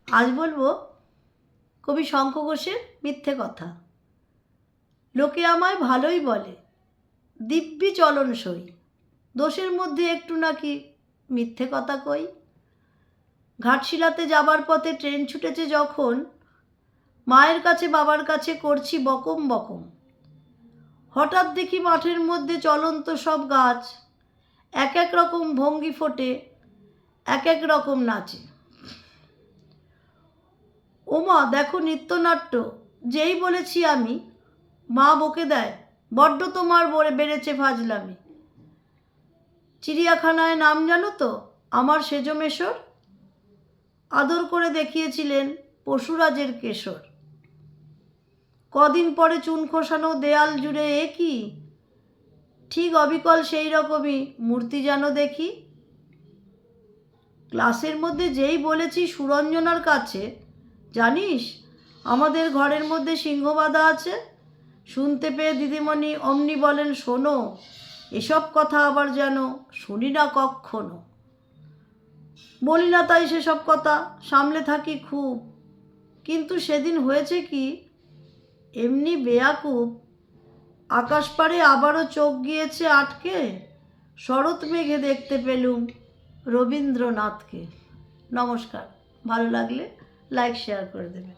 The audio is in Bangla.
আজ বলবো কবি শঙ্খ ঘোষের মিথ্যে কথা। লোকে আমায় ভালোই বলে, দিব্যি চলন সই, দোষের মধ্যে একটু নাকি মিথ্যে কথা কই। ঘাটশিলাতে যাবার পথে ট্রেন ছুটেছে যখন, মায়ের কাছে বাবার কাছে করছি বকম বকম। হঠাৎ দেখি মাঠের মধ্যে চলন্ত সব গাছ এক এক রকম ভঙ্গি ফোটে, এক এক রকম নাচে। ওমা দেখো নৃত্যনাট্য, যেই বলেছি আমি, মা বকে দেয়, বড্ড তোমার বেড়েছে ফাজলামি। চিড়িয়াখানায় নাম জানো তো আমার সেজমেশর, আদর করে দেখিয়েছিলেন পশুরাজের কেশর। কদিন পরে চুন খোসানো দেয়াল জুড়ে এ কি, ঠিক অবিকল সেই রকমই মূর্তি যেন দেখি। ক্লাসের মধ্যে যেই বলেছি সুরঞ্জনার কাছে, জানিস আমাদের ঘরের মধ্যে সিংহ বাঁধা আছে। শুনতে পেয়ে দিদিমণি অমনি বলেন, শোনো এসব কথা আবার যেন শুনি না কক্ষনো। বলি না তাই সেসব কথা, সামলে থাকি খুব, কিন্তু সেদিন হয়েছে কি এমনি বেয়াকুব, আকাশ পাড়ে আবারও চোখ গিয়েছে আটকে, শরৎ মেঘে দেখতে পেলুম রবীন্দ্রনাথকে। নমস্কার, ভালো লাগলে লাইক শেয়ার করে দেবেন।